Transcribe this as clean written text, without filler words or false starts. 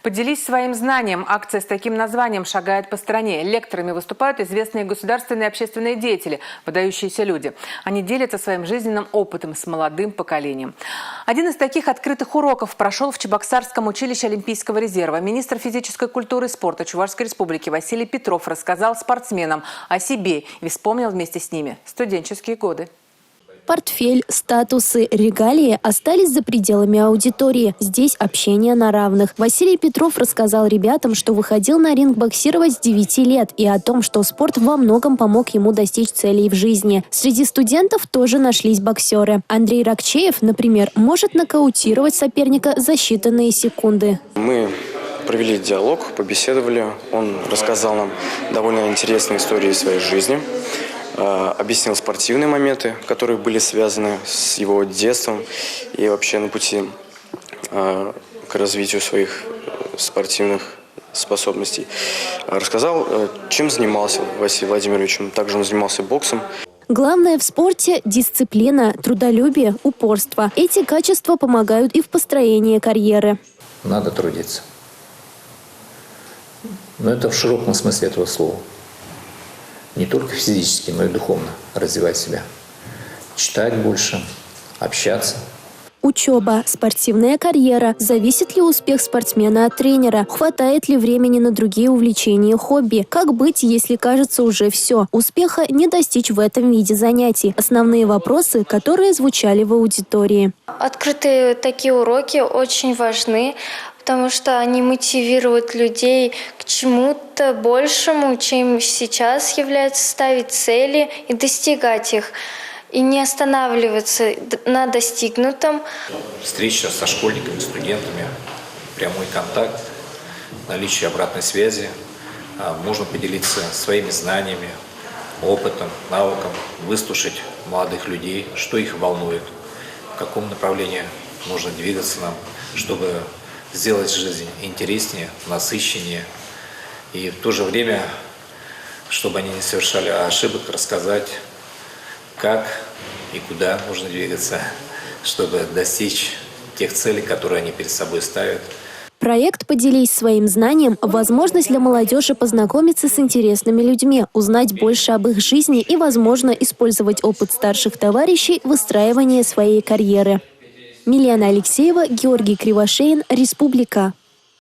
Поделись своим знанием. Акция с таким названием шагает по стране. Лекторами выступают известные государственные и общественные деятели, выдающиеся люди. Они делятся своим жизненным опытом с молодым поколением. Один из таких открытых уроков прошел в Чебоксарском училище Олимпийского резерва. Министр физической культуры и спорта Чувашской республики Василий Петров рассказал спортсменам о себе и вспомнил вместе с ними студенческие годы. Портфель, статусы, регалии остались за пределами аудитории. Здесь общение на равных. Василий Петров рассказал ребятам, что выходил на ринг боксировать с 9 лет и о том, что спорт во многом помог ему достичь целей в жизни. Среди студентов тоже нашлись боксеры. Андрей Ракчеев, например, может нокаутировать соперника за считанные секунды. Мы провели диалог, побеседовали. Он рассказал нам довольно интересные истории своей жизни. Объяснил спортивные моменты, которые были связаны с его детством и вообще на пути к развитию своих спортивных способностей. Рассказал, чем занимался Василий Владимирович. Также он занимался боксом. Главное в спорте – дисциплина, трудолюбие, упорство. Эти качества помогают и в построении карьеры. Надо трудиться. Но это в широком смысле этого слова. Не только физически, но и духовно развивать себя. Читать больше, общаться. Учеба, спортивная карьера. Зависит ли успех спортсмена от тренера? Хватает ли времени на другие увлечения и хобби? Как быть, если кажется уже все? Успеха не достичь в этом виде занятий. Основные вопросы, которые звучали в аудитории. Открытые такие уроки очень важны, потому что они мотивируют людей к чему-то большему, чем сейчас является, ставить цели и достигать их. И не останавливаться на достигнутом. Встреча со школьниками, студентами, прямой контакт, наличие обратной связи. Можно поделиться своими знаниями, опытом, навыком, выслушать молодых людей, что их волнует, в каком направлении нужно двигаться нам, чтобы сделать жизнь интереснее, насыщеннее. И в то же время, чтобы они не совершали ошибок, рассказать, как и куда нужно двигаться, чтобы достичь тех целей, которые они перед собой ставят. Проект «Поделись своим знанием» – возможность для молодежи познакомиться с интересными людьми, узнать больше об их жизни и, возможно, использовать опыт старших товарищей в выстраивании своей карьеры. Милена Алексеева, Георгий Кривошеин, Республика.